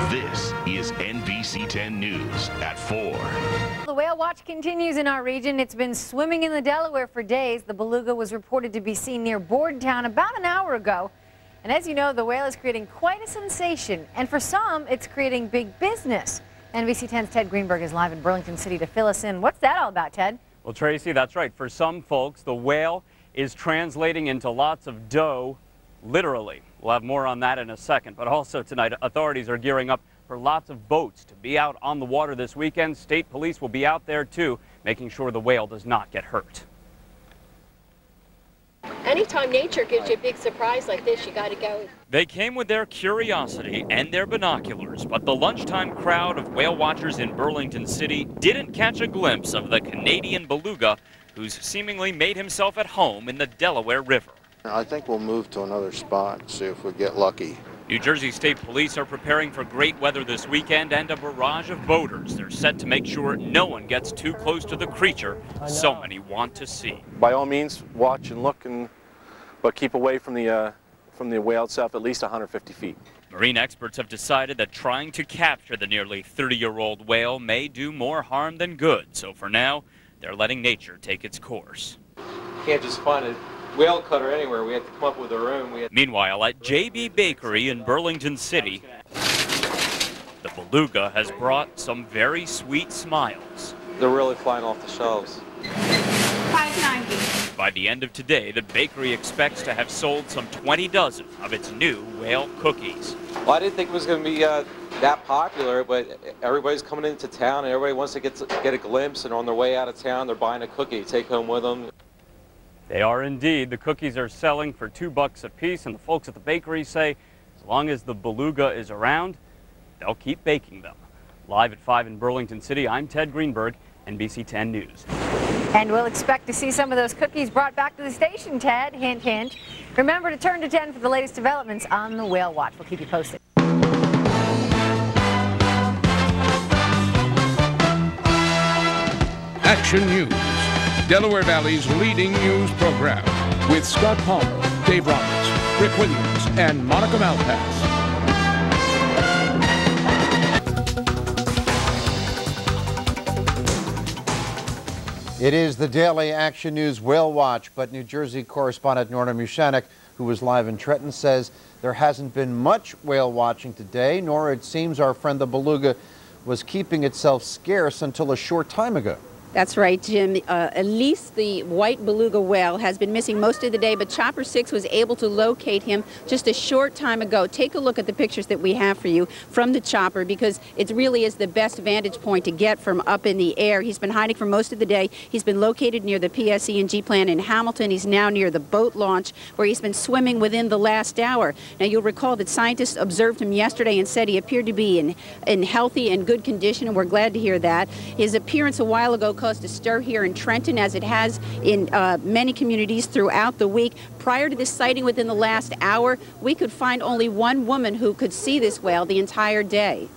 This is NBC 10 News at 4. The whale watch continues in our region. It's been swimming in the Delaware for days. The beluga was reported to be seen near Bordentown about an hour ago. And as you know, the whale is creating quite a sensation. And for some, it's creating big business. NBC 10's Ted Greenberg is live in Burlington City to fill us in. What's that all about, Ted? Well, Tracy, that's right. For some folks, the whale is translating into lots of dough, literally. We'll have more on that in a second. But also tonight, authorities are gearing up for lots of boats to be out on the water this weekend. State police will be out there, too, making sure the whale does not get hurt. Anytime nature gives you a big surprise like this, you got to go. They came with their curiosity and their binoculars, but the lunchtime crowd of whale watchers in Burlington City didn't catch a glimpse of the Canadian beluga, who's seemingly made himself at home in the Delaware River. I think we'll move to another spot, see if we get lucky. New Jersey State Police are preparing for great weather this weekend and a barrage of boaters. They're set to make sure no one gets too close to the creature so many want to see. By all means, watch and look, but keep away from the whale itself at least 150 feet. Marine experts have decided that trying to capture the nearly 30-year-old whale may do more harm than good. So for now, they're letting nature take its course. You can't just find a whale cutter anywhere. We have to come up with our own. Meanwhile, at JB Bakery in Burlington City, the beluga has brought some very sweet smiles. They're really flying off the shelves. $5.90. By the end of today, the bakery expects to have sold some 20 dozen of its new whale cookies. Well, I didn't think it was going to be that popular, but everybody's coming into town and everybody wants to get a glimpse, and on their way out of town, they're buying a cookie to take home with them. They are indeed. The cookies are selling for $2 a piece, and the folks at the bakery say as long as the beluga is around, they'll keep baking them. Live at 5 in Burlington City, I'm Ted Greenberg, NBC 10 News. And we'll expect to see some of those cookies brought back to the station, Ted. Hint, hint. Remember to turn to 10 for the latest developments on the whale watch. We'll keep you posted. Action News, Delaware Valley's leading news program, with Scott Palmer, Dave Roberts, Rick Williams, and Monica Malpass. It is the daily Action News Whale Watch, but New Jersey correspondent Norma Mushanek, who was live in Trenton, says there hasn't been much whale watching today, nor it seems our friend the beluga was keeping itself scarce until a short time ago. That's right, Jim. At least the white beluga whale has been missing most of the day, but Chopper 6 was able to locate him just a short time ago. Take a look at the pictures that we have for you from the chopper, because it really is the best vantage point to get from up in the air. He's been hiding for most of the day. He's been located near the PSE&G plant in Hamilton. He's now near the boat launch, where he's been swimming within the last hour. Now, you'll recall that scientists observed him yesterday and said he appeared to be in healthy and good condition, and we're glad to hear that. His appearance a while ago caused a stir here in Trenton, as it has in many communities throughout the week. Prior to this sighting within the last hour, we could find only one woman who could see this whale the entire day.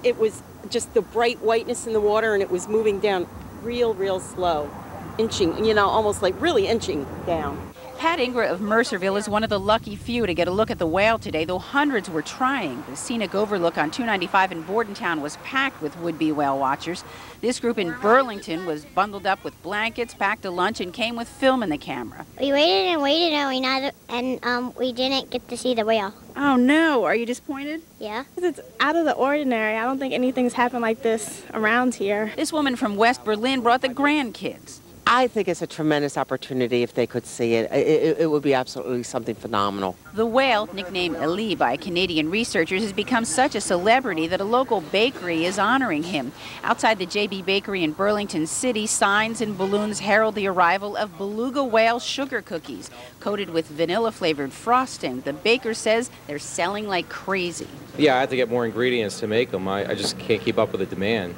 It was just the bright whiteness in the water, and it was moving down real slow, inching, you know, almost like really inching down. Pat Ingra of Mercerville is one of the lucky few to get a look at the whale today, though hundreds were trying. The scenic overlook on 295 in Bordentown was packed with would-be whale watchers. This group in Burlington was bundled up with blankets, packed a lunch, and came with film in the camera. We waited and waited, and we didn't get to see the whale. Oh no, are you disappointed? Yeah. It's out of the ordinary. I don't think anything's happened like this around here. This woman from West Berlin brought the grandkids. I think it's a tremendous opportunity if they could see it. It would be absolutely something phenomenal. The whale, nicknamed Elie by Canadian researchers, has become such a celebrity that a local bakery is honoring him. Outside the JB Bakery in Burlington City, signs and balloons herald the arrival of beluga whale sugar cookies, coated with vanilla-flavored frosting. The baker says they're selling like crazy. Yeah, I have to get more ingredients to make them. I just can't keep up with the demand.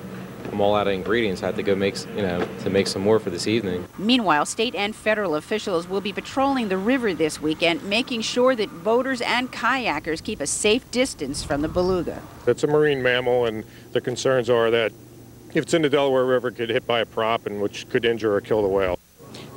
I'm all out of ingredients. I have to go make some more for this evening. Meanwhile, state and federal officials will be patrolling the river this weekend, making sure that boaters and kayakers keep a safe distance from the beluga. It's a marine mammal, and the concerns are that if it's in the Delaware River, it could hit by a prop, and which could injure or kill the whale.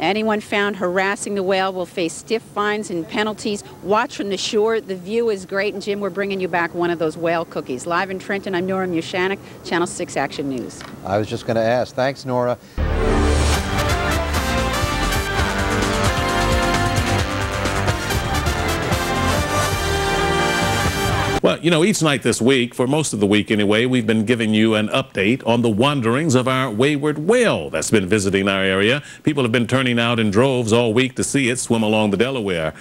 Anyone found harassing the whale will face stiff fines and penalties. Watch from the shore. The view is great. And Jim, we're bringing you back one of those whale cookies. Live in Trenton, I'm Nora Mushanek, Channel 6 Action News. I was just going to ask. Thanks, Nora. Well, you know, each night this week, for most of the week anyway, we've been giving you an update on the wanderings of our wayward whale that's been visiting our area. People have been turning out in droves all week to see it swim along the Delaware.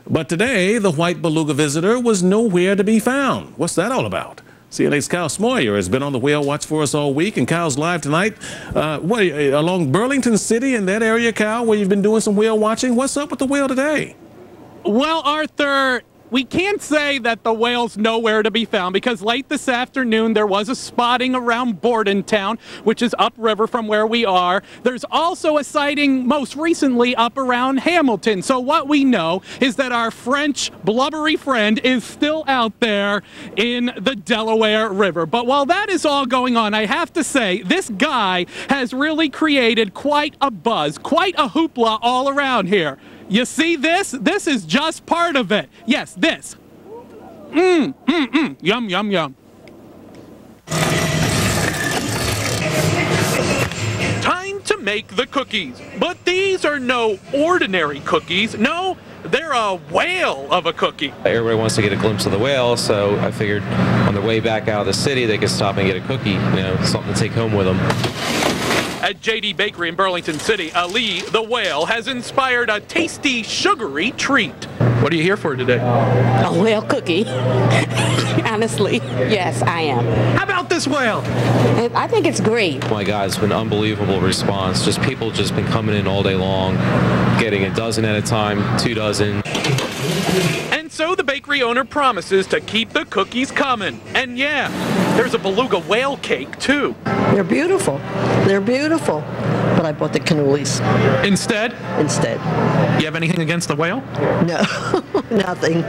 But today, the white beluga visitor was nowhere to be found. What's that all about? CNA's Kyle Smoyer has been on the whale watch for us all week, and Kyle's live tonight. Along Burlington City in that area, Kyle, where you've been doing some whale watching. What's up with the whale today? Well, Arthur, we can't say that the whale's nowhere to be found because late this afternoon there was a spotting around Bordentown, which is upriver from where we are. There's also a sighting most recently up around Hamilton. So what we know is that our French blubbery friend is still out there in the Delaware River. But while that is all going on, I have to say this guy has really created quite a buzz, quite a hoopla all around here. You see this? This is just part of it. Yes, this. Yum, yum, yum. Time to make the cookies. But these are no ordinary cookies. No, they're a whale of a cookie. Everybody wants to get a glimpse of the whale, so I figured on their way back out of the city, they could stop and get a cookie, you know, something to take home with them. At JD Bakery in Burlington City, Ali the whale has inspired a tasty, sugary treat. What are you here for today? A whale cookie. Honestly, yes, I am. How about this whale? I think it's great. My God, it's been an unbelievable response. Just people just been coming in all day long, getting a dozen at a time, 2 dozen. And so the bakery owner promises to keep the cookies coming. And yeah, there's a beluga whale cake too. They're beautiful. They're beautiful. But I bought the cannolis. Instead? Instead. You have anything against the whale? No, nothing.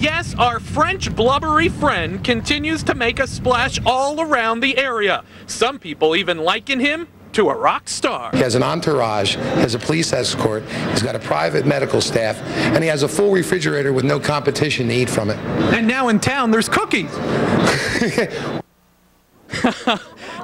Yes, our French blubbery friend continues to make a splash all around the area. Some people even liken him to a rock star. He has an entourage, has a police escort, he's got a private medical staff, and he has a full refrigerator with no competition to eat from it. And now in town, there's cookies.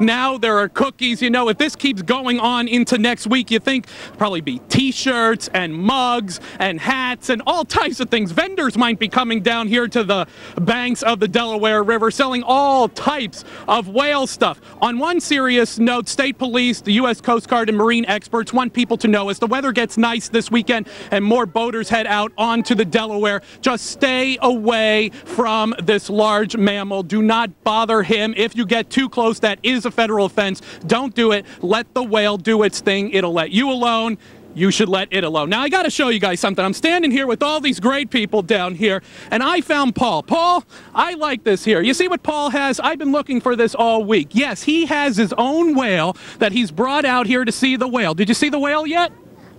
Now there are cookies. You know, if this keeps going on into next week, you think probably be t-shirts and mugs and hats and all types of things. Vendors might be coming down here to the banks of the Delaware River selling all types of whale stuff. On one serious note, state police, the U.S. Coast Guard, and marine experts want people to know as the weather gets nice this weekend and more boaters head out onto the Delaware, just stay away from this large mammal. Do not bother him. If you get too close, that is a federal offense. Don't do it. Let the whale do its thing. It'll let you alone. You should let it alone. Now, I got to show you guys something. I'm standing here with all these great people down here, and I found Paul. Paul, I like this here. You see what Paul has? I've been looking for this all week. Yes, he has his own whale that he's brought out here to see the whale. Did you see the whale yet?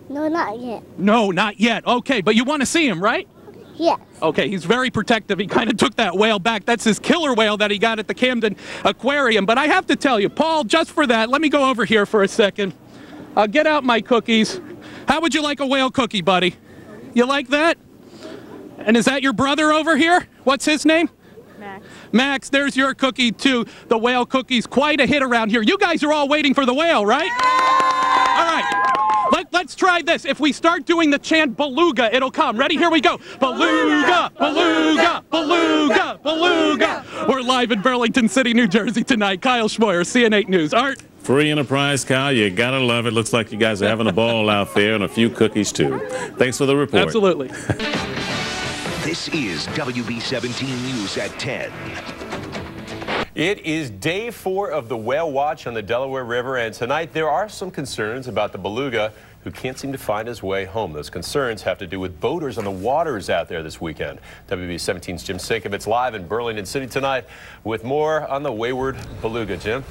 No, not yet. No, not yet. Okay, but you want to see him, right? Yes. Okay, he's very protective. He kind of took that whale back. That's his killer whale that he got at the Camden Aquarium. But I have to tell you, Paul, just for that, let me go over here for a second. I'll get out my cookies. How would you like a whale cookie, buddy? You like that? And is that your brother over here? What's his name? Max. Max, there's your cookie, too. The whale cookie's quite a hit around here. You guys are all waiting for the whale, right? All right. Let's try this. If we start doing the chant beluga, it'll come. Ready? Here we go. Beluga, beluga, beluga, beluga. We're live in Burlington City, New Jersey tonight. Kyle Smoyer, CN8 News. Art? Free enterprise, Kyle. You gotta love it. Looks like you guys are having a ball out there and a few cookies, too. Thanks for the report. Absolutely. This is WB17 News at 10. It is day 4 of the whale watch on the Delaware River, and tonight there are some concerns about the beluga who can't seem to find his way home. Those concerns have to do with boaters on the waters out there this weekend. WB17's Jim Sinkovitz live in Burlington City tonight with more on the wayward beluga. Jim?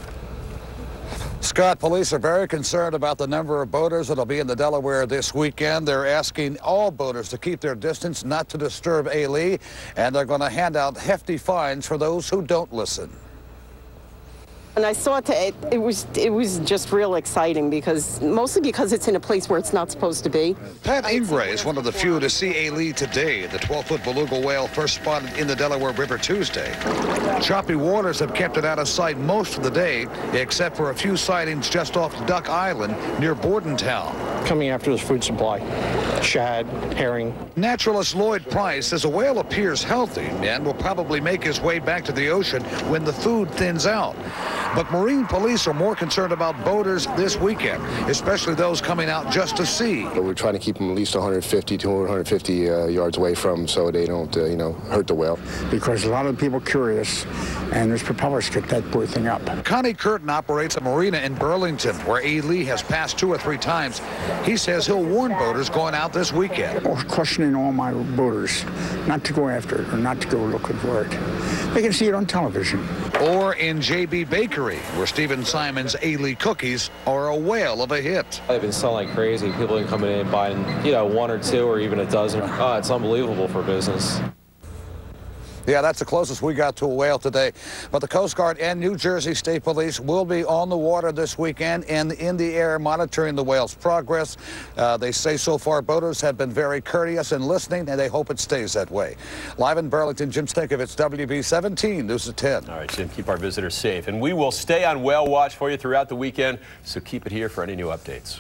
Scott, police are very concerned about the number of boaters that will be in the Delaware this weekend. They're asking all boaters to keep their distance, not to disturb Ali, and they're going to hand out hefty fines for those who don't listen. And I saw it was just real exciting mostly because it's in a place where it's not supposed to be. Pat Ingray is one of the few to see a lead today. The 12-foot beluga whale first spotted in the Delaware River Tuesday. Choppy waters have kept it out of sight most of the day, except for a few sightings just off Duck Island near Bordentown. Coming after his food supply, shad, herring. Naturalist Lloyd Price says a whale appears healthy and will probably make his way back to the ocean when the food thins out. But Marine police are more concerned about boaters this weekend, especially those coming out just to see. We're trying to keep them at least 150 to 150 yards away from so they don't, hurt the whale. Because a lot of people are curious, and there's propellers to get that poor thing up. Connie Curtin operates a marina in Burlington, where A. Lee has passed 2 or 3 times. He says he'll warn boaters going out this weekend. I'm cautioning all my boaters not to go after it or not to go looking for it. They can see it on television. Or in J.B. Bakery, where Stephen Simon's A. Lee cookies are a whale of a hit. They've been selling like crazy. People have been coming in buying, 1 or 2 or even a dozen. Oh, it's unbelievable for business. Yeah, that's the closest we got to a whale today. But the Coast Guard and New Jersey State Police will be on the water this weekend and in the air monitoring the whale's progress. They say so far boaters have been very courteous and listening, and they hope it stays that way. Live in Burlington, Jim Stankovich, WB17 News at 10. All right, Jim, keep our visitors safe. And we will stay on Whale Watch for you throughout the weekend, so keep it here for any new updates.